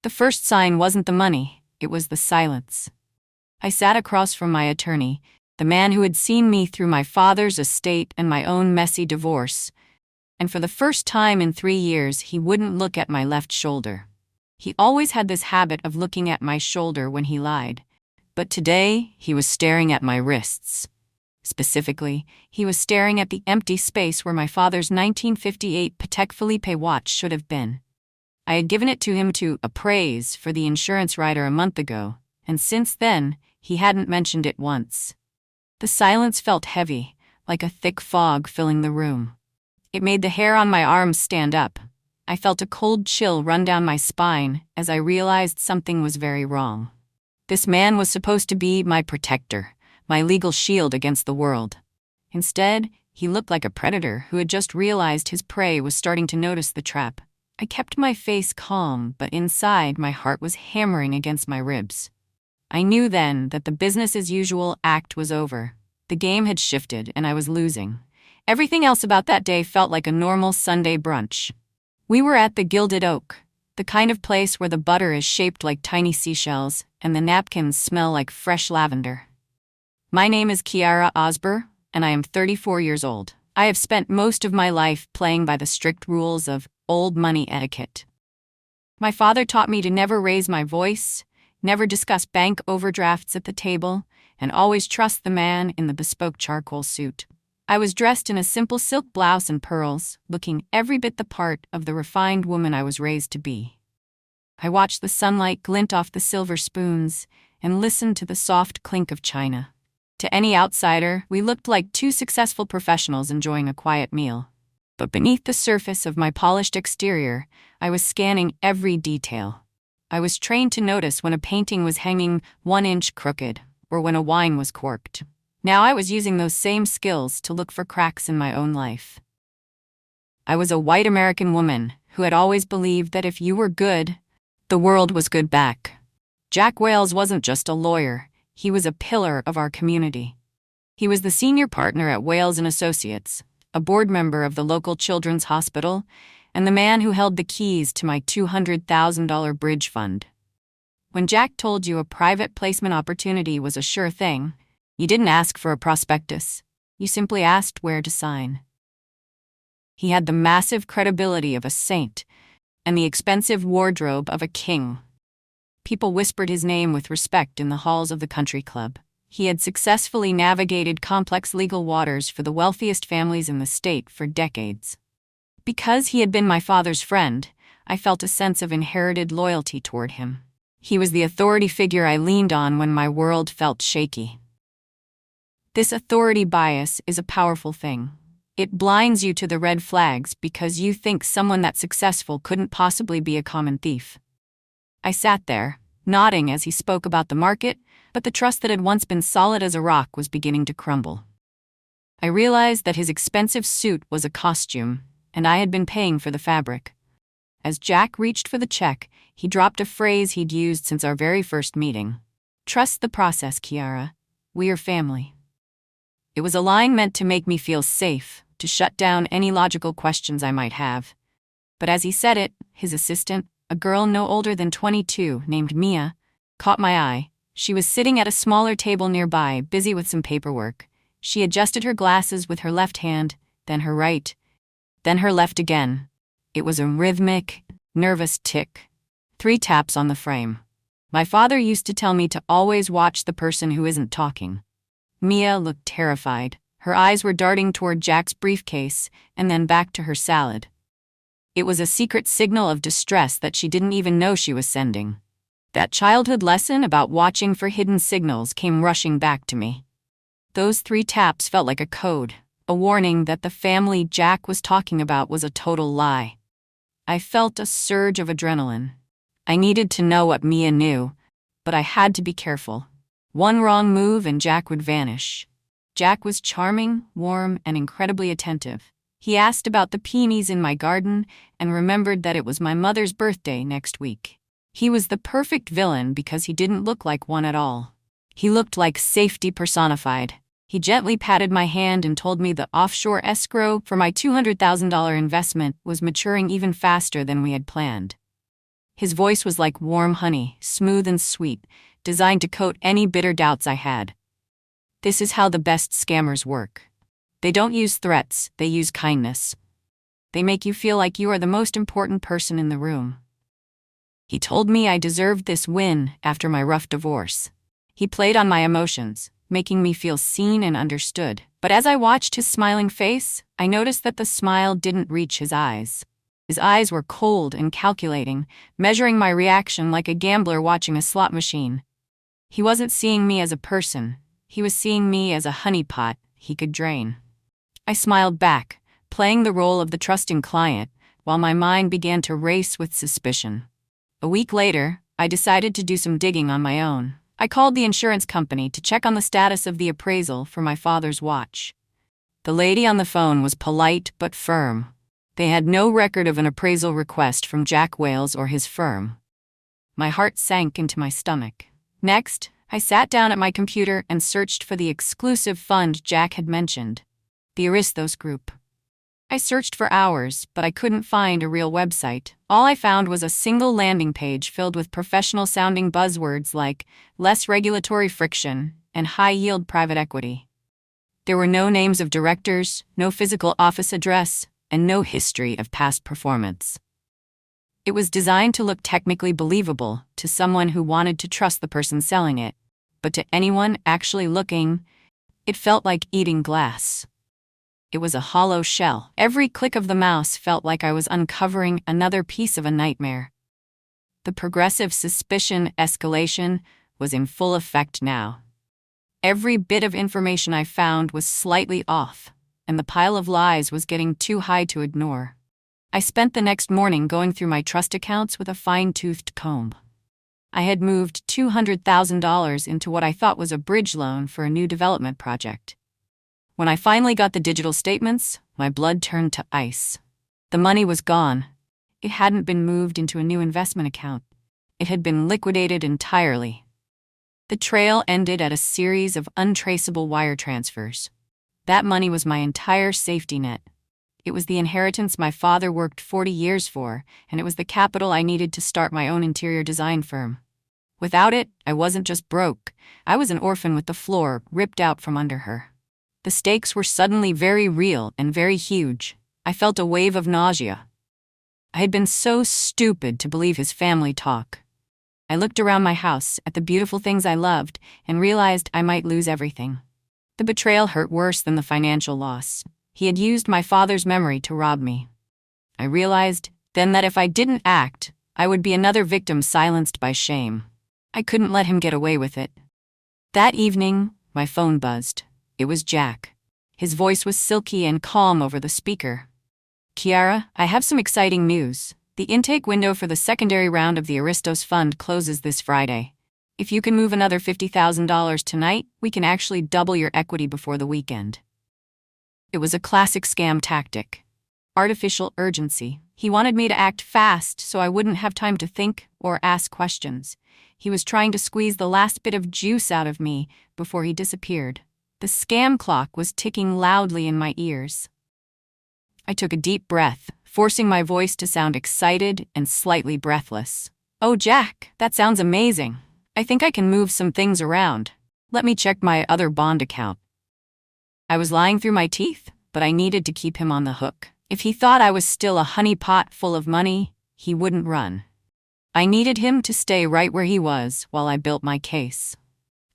The first sign wasn't the money, it was the silence. I sat across from my attorney, the man who had seen me through my father's estate and my own messy divorce, and for the first time in 3 years he wouldn't look at my left shoulder. He always had this habit of looking at my shoulder when he lied, but today he was staring at my wrists. Specifically, he was staring at the empty space where my father's 1958 Patek Philippe watch should have been. I had given it to him to appraise for the insurance writer a month ago, and since then, he hadn't mentioned it once. The silence felt heavy, like a thick fog filling the room. It made the hair on my arms stand up. I felt a cold chill run down my spine as I realized something was very wrong. This man was supposed to be my protector, my legal shield against the world. Instead, he looked like a predator who had just realized his prey was starting to notice the trap. I kept my face calm, but inside my heart was hammering against my ribs. I knew then that the business-as-usual act was over. The game had shifted and I was losing. Everything else about that day felt like a normal Sunday brunch. We were at the Gilded Oak, the kind of place where the butter is shaped like tiny seashells and the napkins smell like fresh lavender. My name is Kiara Osber, and I am 34 years old. I have spent most of my life playing by the strict rules of old money etiquette. My father taught me to never raise my voice, never discuss bank overdrafts at the table, and always trust the man in the bespoke charcoal suit. I was dressed in a simple silk blouse and pearls, looking every bit the part of the refined woman I was raised to be. I watched the sunlight glint off the silver spoons and listened to the soft clink of china. To any outsider, we looked like two successful professionals enjoying a quiet meal. But beneath the surface of my polished exterior, I was scanning every detail. I was trained to notice when a painting was hanging 1 inch crooked, or when a wine was corked. Now I was using those same skills to look for cracks in my own life. I was a white American woman who had always believed that if you were good, the world was good back. Jack Wales wasn't just a lawyer, he was a pillar of our community. He was the senior partner at Wales & Associates, a board member of the local children's hospital, and the man who held the keys to my $200,000 bridge fund. When Jack told you a private placement opportunity was a sure thing, you didn't ask for a prospectus. You simply asked where to sign. He had the massive credibility of a saint and the expensive wardrobe of a king. People whispered his name with respect in the halls of the country club. He had successfully navigated complex legal waters for the wealthiest families in the state for decades. Because he had been my father's friend, I felt a sense of inherited loyalty toward him. He was the authority figure I leaned on when my world felt shaky. This authority bias is a powerful thing. It blinds you to the red flags because you think someone that successful couldn't possibly be a common thief. I sat there, nodding as he spoke about the market, but the trust that had once been solid as a rock was beginning to crumble. I realized that his expensive suit was a costume, and I had been paying for the fabric. As Jack reached for the check, he dropped a phrase he'd used since our very first meeting. "Trust the process, Kiara. We are family." It was a line meant to make me feel safe, to shut down any logical questions I might have. But as he said it, his assistant, a girl no older than 22 named Mia, caught my eye. She was sitting at a smaller table nearby, busy with some paperwork. She adjusted her glasses with her left hand, then her right, then her left again. It was a rhythmic, nervous tick. 3 taps on the frame. My father used to tell me to always watch the person who isn't talking. Mia looked terrified. Her eyes were darting toward Jack's briefcase and then back to her salad. It was a secret signal of distress that she didn't even know she was sending. That childhood lesson about watching for hidden signals came rushing back to me. Those 3 taps felt like a code, a warning that the family Jack was talking about was a total lie. I felt a surge of adrenaline. I needed to know what Mia knew, but I had to be careful. One wrong move and Jack would vanish. Jack was charming, warm, and incredibly attentive. He asked about the peonies in my garden and remembered that it was my mother's birthday next week. He was the perfect villain because he didn't look like one at all. He looked like safety personified. He gently patted my hand and told me the offshore escrow for my $200,000 investment was maturing even faster than we had planned. His voice was like warm honey, smooth and sweet, designed to coat any bitter doubts I had. This is how the best scammers work. They don't use threats, they use kindness. They make you feel like you are the most important person in the room. He told me I deserved this win after my rough divorce. He played on my emotions, making me feel seen and understood. But as I watched his smiling face, I noticed that the smile didn't reach his eyes. His eyes were cold and calculating, measuring my reaction like a gambler watching a slot machine. He wasn't seeing me as a person. He was seeing me as a honeypot he could drain. I smiled back, playing the role of the trusting client, while my mind began to race with suspicion. A week later, I decided to do some digging on my own. I called the insurance company to check on the status of the appraisal for my father's watch. The lady on the phone was polite but firm. They had no record of an appraisal request from Jack Wales or his firm. My heart sank into my stomach. Next, I sat down at my computer and searched for the exclusive fund Jack had mentioned, the Aristos Group. I searched for hours, but I couldn't find a real website. All I found was a single landing page filled with professional-sounding buzzwords like less regulatory friction and high-yield private equity. There were no names of directors, no physical office address, and no history of past performance. It was designed to look technically believable to someone who wanted to trust the person selling it, but to anyone actually looking, it felt like eating glass. It was a hollow shell. Every click of the mouse felt like I was uncovering another piece of a nightmare. The progressive suspicion escalation was in full effect now. Every bit of information I found was slightly off, and the pile of lies was getting too high to ignore. I spent the next morning going through my trust accounts with a fine-toothed comb. I had moved $200,000 into what I thought was a bridge loan for a new development project. When I finally got the digital statements, my blood turned to ice. The money was gone. It hadn't been moved into a new investment account. It had been liquidated entirely. The trail ended at a series of untraceable wire transfers. That money was my entire safety net. It was the inheritance my father worked 40 years for, and it was the capital I needed to start my own interior design firm. Without it, I wasn't just broke. I was an orphan with the floor ripped out from under her. The stakes were suddenly very real and very huge. I felt a wave of nausea. I had been so stupid to believe his family talk. I looked around my house at the beautiful things I loved and realized I might lose everything. The betrayal hurt worse than the financial loss. He had used my father's memory to rob me. I realized then that if I didn't act, I would be another victim silenced by shame. I couldn't let him get away with it. That evening, my phone buzzed. It was Jack. His voice was silky and calm over the speaker. "Kiara, I have some exciting news. The intake window for the secondary round of the Aristos Fund closes this Friday. If you can move another $50,000 tonight, we can actually double your equity before the weekend." It was a classic scam tactic. Artificial urgency. He wanted me to act fast so I wouldn't have time to think or ask questions. He was trying to squeeze the last bit of juice out of me before he disappeared. The scam clock was ticking loudly in my ears. I took a deep breath, forcing my voice to sound excited and slightly breathless. "Oh, Jack, that sounds amazing. I think I can move some things around. Let me check my other bond account." I was lying through my teeth, but I needed to keep him on the hook. If he thought I was still a honeypot full of money, he wouldn't run. I needed him to stay right where he was while I built my case.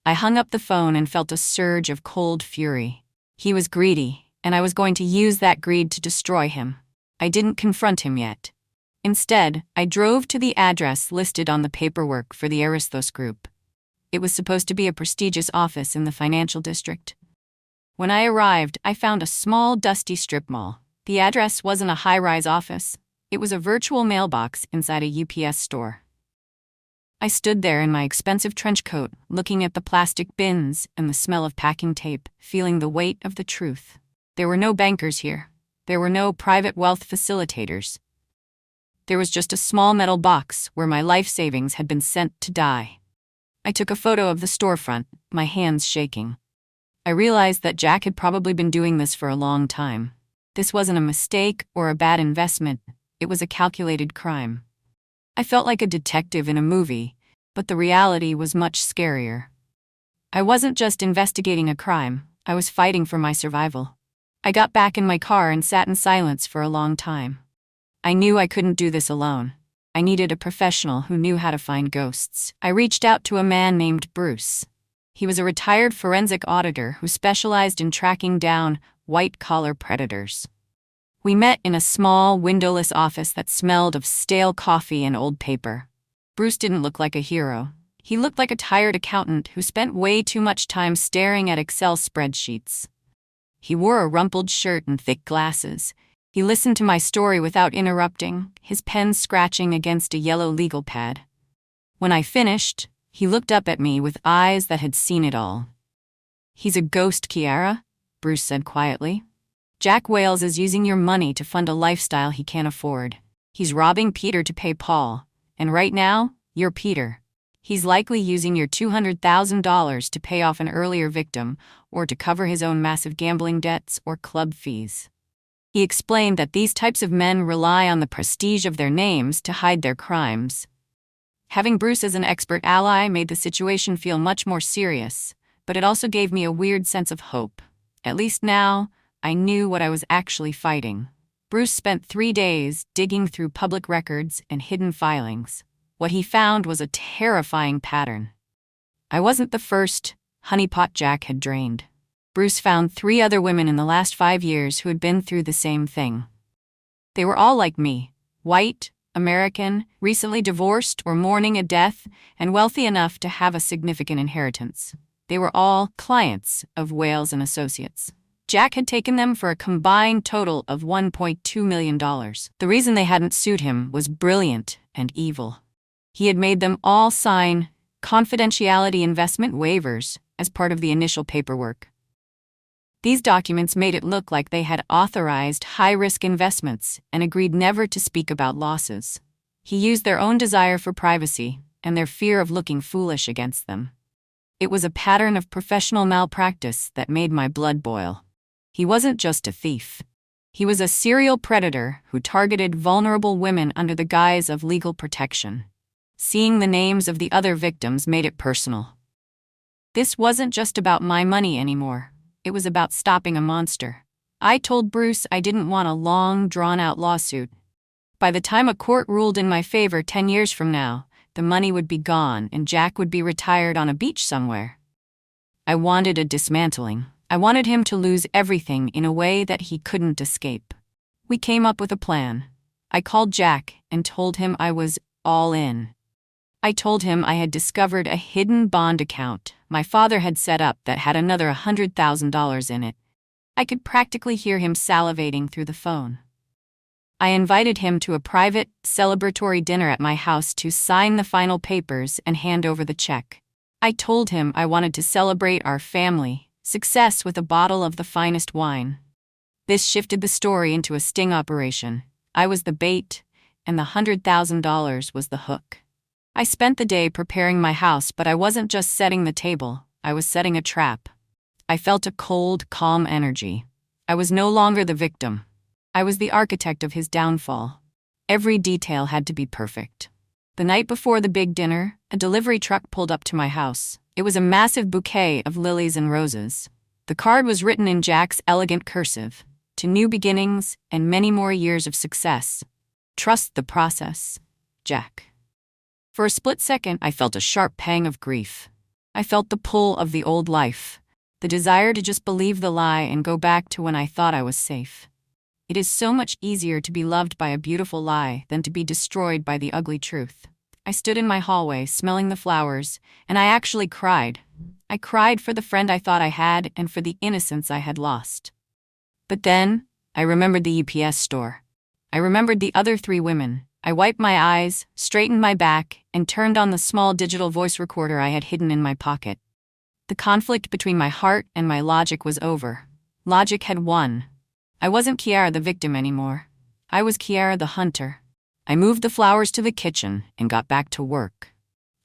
I hung up the phone and felt a surge of cold fury. He was greedy, and I was going to use that greed to destroy him. I didn't confront him yet. Instead, I drove to the address listed on the paperwork for the Aristos Group. It was supposed to be a prestigious office in the financial district. When I arrived, I found a small, dusty strip mall. The address wasn't a high-rise office. It was a virtual mailbox inside a UPS store. I stood there in my expensive trench coat, looking at the plastic bins and the smell of packing tape, feeling the weight of the truth. There were no bankers here. There were no private wealth facilitators. There was just a small metal box where my life savings had been sent to die. I took a photo of the storefront, my hands shaking. I realized that Jack had probably been doing this for a long time. This wasn't a mistake or a bad investment. It was a calculated crime. I felt like a detective in a movie, but the reality was much scarier. I wasn't just investigating a crime, I was fighting for my survival. I got back in my car and sat in silence for a long time. I knew I couldn't do this alone. I needed a professional who knew how to find ghosts. I reached out to a man named Bruce. He was a retired forensic auditor who specialized in tracking down white-collar predators. We met in a small, windowless office that smelled of stale coffee and old paper. Bruce didn't look like a hero. He looked like a tired accountant who spent way too much time staring at Excel spreadsheets. He wore a rumpled shirt and thick glasses. He listened to my story without interrupting, his pen scratching against a yellow legal pad. When I finished, he looked up at me with eyes that had seen it all. "He's a ghost, Kiara," Bruce said quietly. "Jack Wales is using your money to fund a lifestyle he can't afford. He's robbing Peter to pay Paul, and right now, you're Peter. He's likely using your $200,000 to pay off an earlier victim or to cover his own massive gambling debts or club fees." He explained that these types of men rely on the prestige of their names to hide their crimes. Having Bruce as an expert ally made the situation feel much more serious, but it also gave me a weird sense of hope. At least now, I knew what I was actually fighting. Bruce spent 3 days digging through public records and hidden filings. What he found was a terrifying pattern. I wasn't the first honeypot Jack had drained. Bruce found 3 other women in the last 5 years who had been through the same thing. They were all like me, white, American, recently divorced or mourning a death, and wealthy enough to have a significant inheritance. They were all clients of Wales and Associates. Jack had taken them for a combined total of $1.2 million. The reason they hadn't sued him was brilliant and evil. He had made them all sign confidentiality investment waivers as part of the initial paperwork. These documents made it look like they had authorized high-risk investments and agreed never to speak about losses. He used their own desire for privacy and their fear of looking foolish against them. It was a pattern of professional malpractice that made my blood boil. He wasn't just a thief. He was a serial predator who targeted vulnerable women under the guise of legal protection. Seeing the names of the other victims made it personal. This wasn't just about my money anymore. It was about stopping a monster. I told Bruce I didn't want a long, drawn-out lawsuit. By the time a court ruled in my favor 10 years from now, the money would be gone and Jack would be retired on a beach somewhere. I wanted a dismantling. I wanted him to lose everything in a way that he couldn't escape. We came up with a plan. I called Jack and told him I was all in. I told him I had discovered a hidden bond account my father had set up that had another $100,000 in it. I could practically hear him salivating through the phone. I invited him to a private, celebratory dinner at my house to sign the final papers and hand over the check. I told him I wanted to celebrate our family success with a bottle of the finest wine. This shifted the story into a sting operation. I was the bait, and the $100,000 was the hook. I spent the day preparing my house, but I wasn't just setting the table, I was setting a trap. I felt a cold, calm energy. I was no longer the victim. I was the architect of his downfall. Every detail had to be perfect. The night before the big dinner, a delivery truck pulled up to my house. It was a massive bouquet of lilies and roses. The card was written in Jack's elegant cursive, "To new beginnings and many more years of success. Trust the process, Jack." For a split second, I felt a sharp pang of grief. I felt the pull of the old life, the desire to just believe the lie and go back to when I thought I was safe. It is so much easier to be loved by a beautiful lie than to be destroyed by the ugly truth. I stood in my hallway, smelling the flowers, and I actually cried. I cried for the friend I thought I had and for the innocence I had lost. But then, I remembered the UPS store. I remembered the other 3 women. I wiped my eyes, straightened my back, and turned on the small digital voice recorder I had hidden in my pocket. The conflict between my heart and my logic was over. Logic had won. I wasn't Kiara the victim anymore. I was Kiara the hunter. I moved the flowers to the kitchen and got back to work.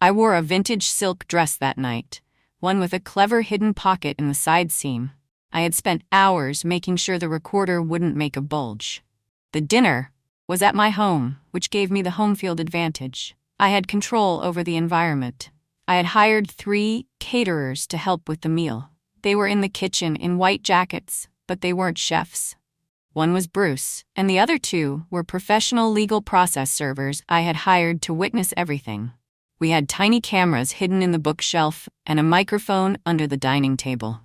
I wore a vintage silk dress that night, one with a clever hidden pocket in the side seam. I had spent hours making sure the recorder wouldn't make a bulge. The dinner, was at my home, which gave me the home field advantage. I had control over the environment. I had hired 3 caterers to help with the meal. They were in the kitchen in white jackets, but they weren't chefs. One was Bruce, and the other 2 were professional legal process servers I had hired to witness everything. We had tiny cameras hidden in the bookshelf and a microphone under the dining table.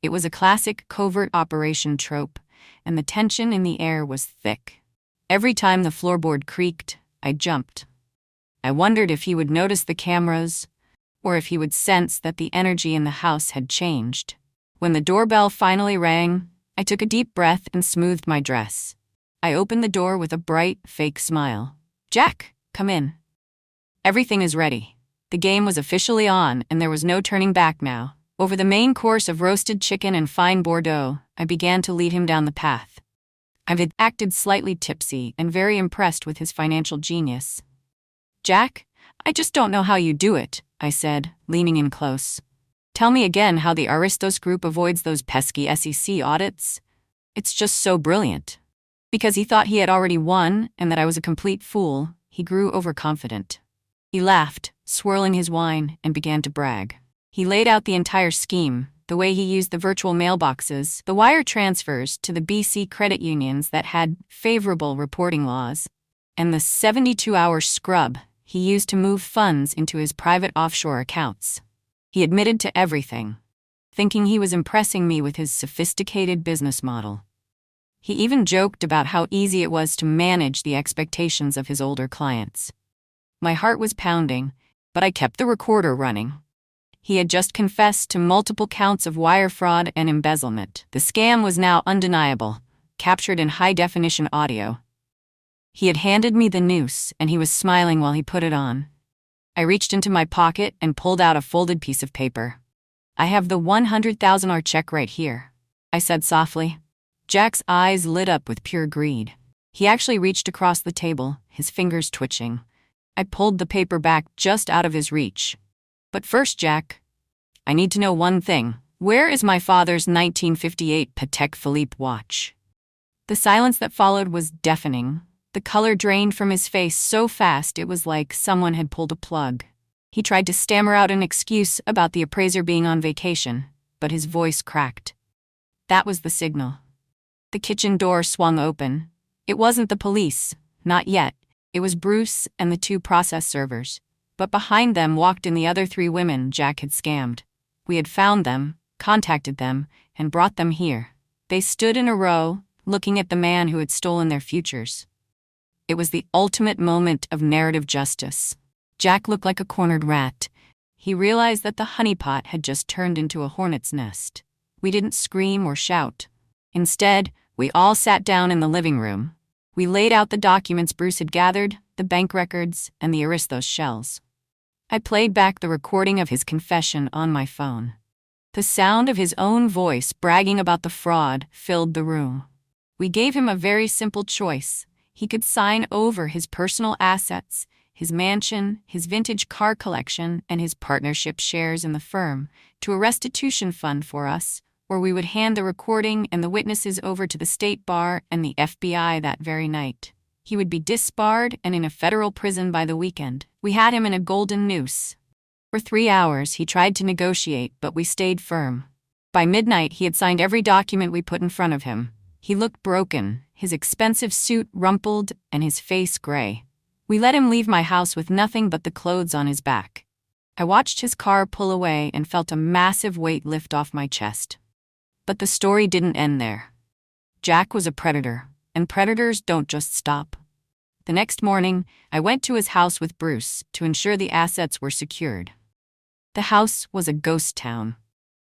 It was a classic covert operation trope, and the tension in the air was thick. Every time the floorboard creaked, I jumped. I wondered if he would notice the cameras, or if he would sense that the energy in the house had changed. When the doorbell finally rang, I took a deep breath and smoothed my dress. I opened the door with a bright, fake smile. "Jack, come in. Everything is ready." The game was officially on, and there was no turning back now. Over the main course of roasted chicken and fine Bordeaux, I began to lead him down the path. I had acted slightly tipsy and very impressed with his financial genius. "Jack, I just don't know how you do it," I said, leaning in close. "Tell me again how the Aristos Group avoids those pesky SEC audits. It's just so brilliant." Because he thought he had already won and that I was a complete fool, he grew overconfident. He laughed, swirling his wine, and began to brag. He laid out the entire scheme, the way he used the virtual mailboxes, the wire transfers to the BC credit unions that had favorable reporting laws, and the 72-hour scrub he used to move funds into his private offshore accounts. He admitted to everything, thinking he was impressing me with his sophisticated business model. He even joked about how easy it was to manage the expectations of his older clients. My heart was pounding, but I kept the recorder running. He had just confessed to multiple counts of wire fraud and embezzlement. The scam was now undeniable, captured in high-definition audio. He had handed me the noose, and he was smiling while he put it on. I reached into my pocket and pulled out a folded piece of paper. "I have the $100,000 check right here," I said softly. Jack's eyes lit up with pure greed. He actually reached across the table, his fingers twitching. I pulled the paper back just out of his reach. "But first, Jack, I need to know one thing. Where is my father's 1958 Patek Philippe watch?" The silence that followed was deafening. The color drained from his face so fast it was like someone had pulled a plug. He tried to stammer out an excuse about the appraiser being on vacation, but his voice cracked. That was the signal. The kitchen door swung open. It wasn't the police, not yet. It was Bruce and the 2 process servers. But behind them walked in the other 3 women Jack had scammed. We had found them, contacted them, and brought them here. They stood in a row, looking at the man who had stolen their futures. It was the ultimate moment of narrative justice. Jack looked like a cornered rat. He realized that the honeypot had just turned into a hornet's nest. We didn't scream or shout. Instead, we all sat down in the living room. We laid out the documents Bruce had gathered, the bank records, and the Aristos shells. I played back the recording of his confession on my phone. The sound of his own voice bragging about the fraud filled the room. We gave him a very simple choice. He could sign over his personal assets, his mansion, his vintage car collection, and his partnership shares in the firm, to a restitution fund for us, or we would hand the recording and the witnesses over to the state bar and the FBI that very night. He would be disbarred and in a federal prison by the weekend. We had him in a golden noose. For 3 hours, he tried to negotiate, but we stayed firm. By midnight, he had signed every document we put in front of him. He looked broken, his expensive suit rumpled, and his face gray. We let him leave my house with nothing but the clothes on his back. I watched his car pull away and felt a massive weight lift off my chest. But the story didn't end there. Jack was a predator, and predators don't just stop. The next morning, I went to his house with Bruce to ensure the assets were secured. The house was a ghost town.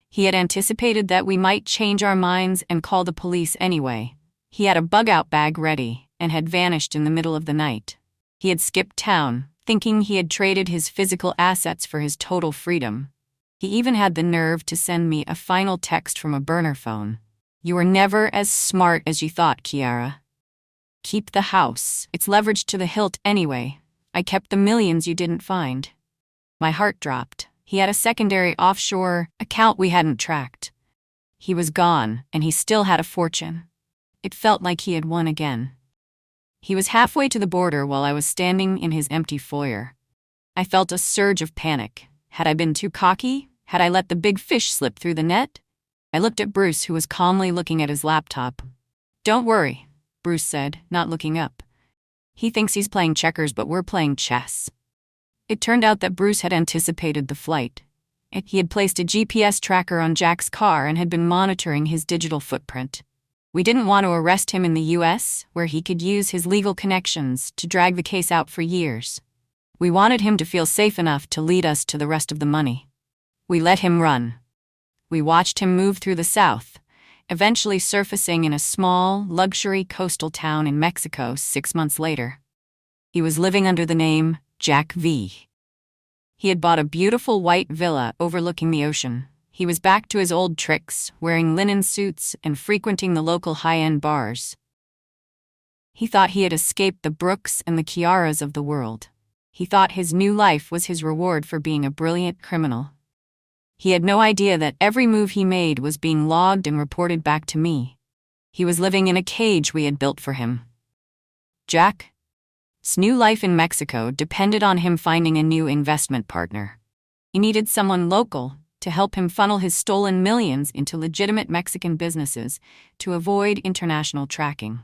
He had anticipated that we might change our minds and call the police anyway. He had a bug-out bag ready and had vanished in the middle of the night. He had skipped town, thinking he had traded his physical assets for his total freedom. He even had the nerve to send me a final text from a burner phone. "You were never as smart as you thought, Kiara. Keep the house. It's leveraged to the hilt anyway. I kept the millions you didn't find." My heart dropped. He had a secondary offshore account we hadn't tracked. He was gone, and he still had a fortune. It felt like he had won again. He was halfway to the border while I was standing in his empty foyer. I felt a surge of panic. Had I been too cocky? Had I let the big fish slip through the net? I looked at Bruce, who was calmly looking at his laptop. "Don't worry," Bruce said, not looking up. "He thinks he's playing checkers, but we're playing chess." It turned out that Bruce had anticipated the flight. He had placed a GPS tracker on Jack's car and had been monitoring his digital footprint. We didn't want to arrest him in the US, where he could use his legal connections to drag the case out for years. We wanted him to feel safe enough to lead us to the rest of the money. We let him run. We watched him move through the South, eventually surfacing in a small, luxury coastal town in Mexico 6 months later. He was living under the name Jack V. He had bought a beautiful white villa overlooking the ocean. He was back to his old tricks, wearing linen suits and frequenting the local high-end bars. He thought he had escaped the Brooks and the Kiaras of the world. He thought his new life was his reward for being a brilliant criminal. He had no idea that every move he made was being logged and reported back to me. He was living in a cage we had built for him. Jack's new life in Mexico depended on him finding a new investment partner. He needed someone local to help him funnel his stolen millions into legitimate Mexican businesses to avoid international tracking.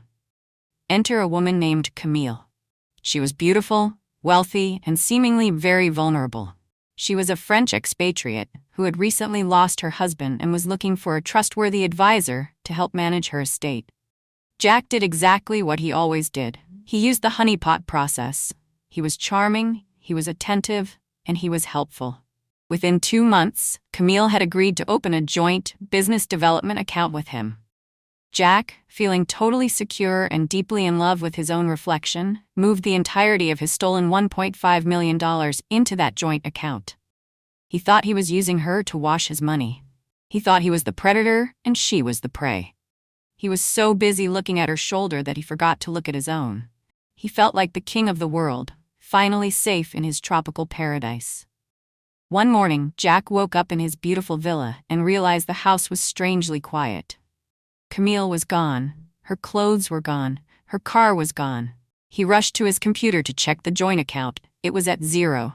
Enter a woman named Camille. She was beautiful, wealthy, and seemingly very vulnerable. She was a French expatriate who had recently lost her husband and was looking for a trustworthy advisor to help manage her estate. Jack did exactly what he always did. He used the honeypot process. He was charming, he was attentive, and he was helpful. Within 2 months, Camille had agreed to open a joint business development account with him. Jack, feeling totally secure and deeply in love with his own reflection, moved the entirety of his stolen $1.5 million into that joint account. He thought he was using her to wash his money. He thought he was the predator and she was the prey. He was so busy looking at her shoulder that he forgot to look at his own. He felt like the king of the world, finally safe in his tropical paradise. One morning, Jack woke up in his beautiful villa and realized the house was strangely quiet. Camille was gone. Her clothes were gone. Her car was gone. He rushed to his computer to check the joint account. It was at zero.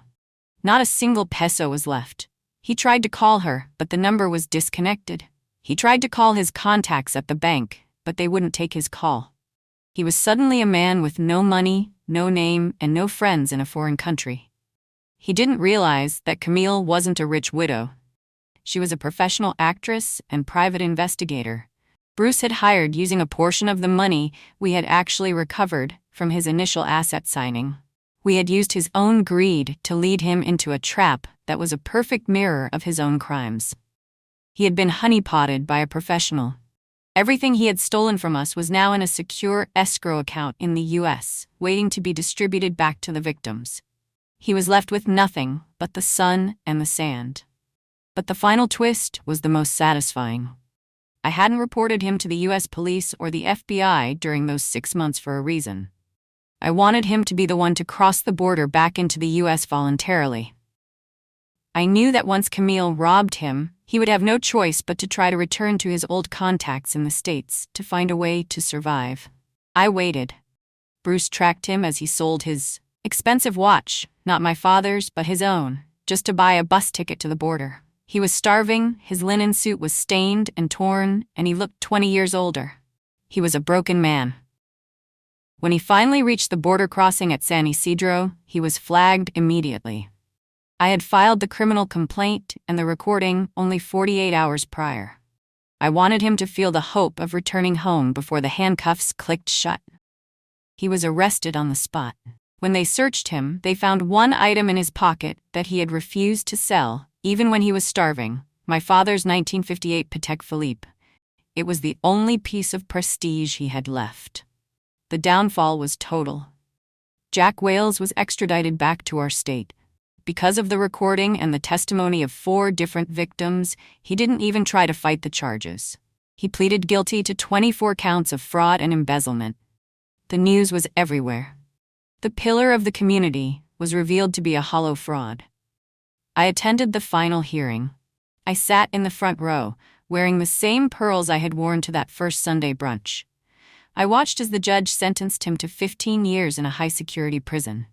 Not a single peso was left. He tried to call her, but the number was disconnected. He tried to call his contacts at the bank, but they wouldn't take his call. He was suddenly a man with no money, no name, and no friends in a foreign country. He didn't realize that Camille wasn't a rich widow. She was a professional actress and private investigator. Bruce had hired using a portion of the money we had actually recovered from his initial asset signing. We had used his own greed to lead him into a trap that was a perfect mirror of his own crimes. He had been honeypotted by a professional. Everything he had stolen from us was now in a secure escrow account in the US, waiting to be distributed back to the victims. He was left with nothing but the sun and the sand. But the final twist was the most satisfying. I hadn't reported him to the US police or the FBI during those 6 months for a reason. I wanted him to be the one to cross the border back into the US voluntarily. I knew that once Camille robbed him, he would have no choice but to try to return to his old contacts in the States to find a way to survive. I waited. Bruce tracked him as he sold his expensive watch, not my father's but his own, just to buy a bus ticket to the border. He was starving, his linen suit was stained and torn, and he looked 20 years older. He was a broken man. When he finally reached the border crossing at San Isidro, he was flagged immediately. I had filed the criminal complaint and the recording only 48 hours prior. I wanted him to feel the hope of returning home before the handcuffs clicked shut. He was arrested on the spot. When they searched him, they found one item in his pocket that he had refused to sell, even when he was starving, my father's 1958 Patek Philippe. It was the only piece of prestige he had left. The downfall was total. Jack Wales was extradited back to our state. Because of the recording and the testimony of 4 different victims, he didn't even try to fight the charges. He pleaded guilty to 24 counts of fraud and embezzlement. The news was everywhere. The pillar of the community was revealed to be a hollow fraud. I attended the final hearing. I sat in the front row, wearing the same pearls I had worn to that first Sunday brunch. I watched as the judge sentenced him to 15 years in a high-security prison.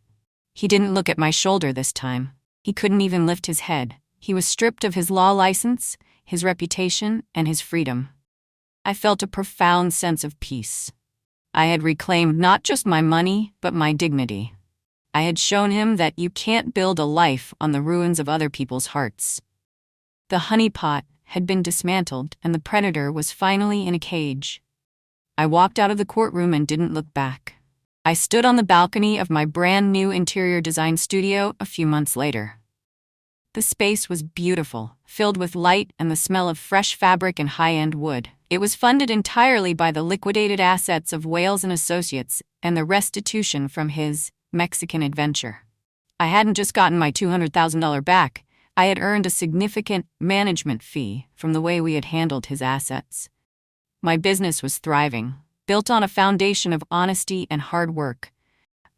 He didn't look at my shoulder this time. He couldn't even lift his head. He was stripped of his law license, his reputation, and his freedom. I felt a profound sense of peace. I had reclaimed not just my money, but my dignity. I had shown him that you can't build a life on the ruins of other people's hearts. The honeypot had been dismantled, and the predator was finally in a cage. I walked out of the courtroom and didn't look back. I stood on the balcony of my brand new interior design studio a few months later. The space was beautiful, filled with light and the smell of fresh fabric and high-end wood. It was funded entirely by the liquidated assets of Wales and Associates and the restitution from his Mexican adventure. I hadn't just gotten my $200,000 back, I had earned a significant management fee from the way we had handled his assets. My business was thriving, built on a foundation of honesty and hard work.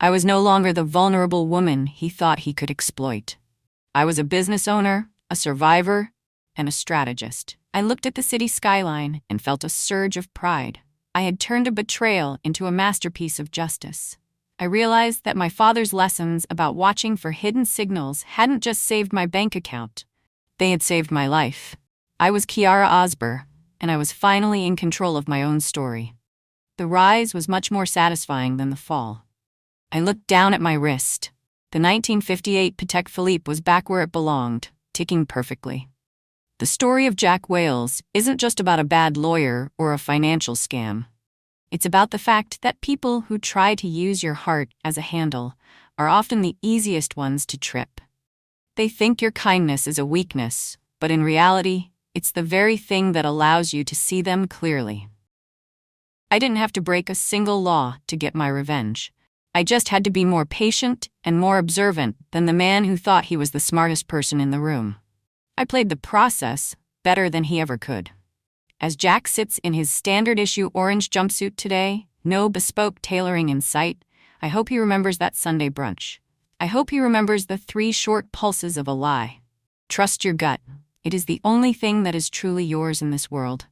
I was no longer the vulnerable woman he thought he could exploit. I was a business owner, a survivor, and a strategist. I looked at the city skyline and felt a surge of pride. I had turned a betrayal into a masterpiece of justice. I realized that my father's lessons about watching for hidden signals hadn't just saved my bank account. They had saved my life. I was Kiara Osber, and I was finally in control of my own story. The rise was much more satisfying than the fall. I looked down at my wrist. The 1958 Patek Philippe was back where it belonged, ticking perfectly. The story of Jack Wales isn't just about a bad lawyer or a financial scam. It's about the fact that people who try to use your heart as a handle are often the easiest ones to trip. They think your kindness is a weakness, but in reality, it's the very thing that allows you to see them clearly. I didn't have to break a single law to get my revenge. I just had to be more patient and more observant than the man who thought he was the smartest person in the room. I played the process better than he ever could. As Jack sits in his standard-issue orange jumpsuit today, no bespoke tailoring in sight, I hope he remembers that Sunday brunch. I hope he remembers the 3 short pulses of a lie. Trust your gut. It is the only thing that is truly yours in this world.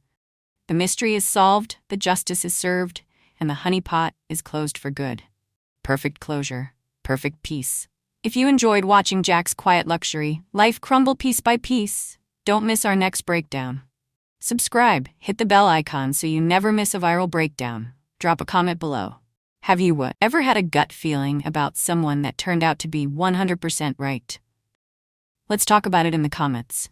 The mystery is solved, the justice is served, and the honeypot is closed for good. Perfect closure, perfect peace. If you enjoyed watching Jack's quiet luxury, life crumble piece by piece, don't miss our next breakdown. Subscribe, hit the bell icon so you never miss a viral breakdown. Drop a comment below. Have you ever had a gut feeling about someone that turned out to be 100% right? Let's talk about it in the comments.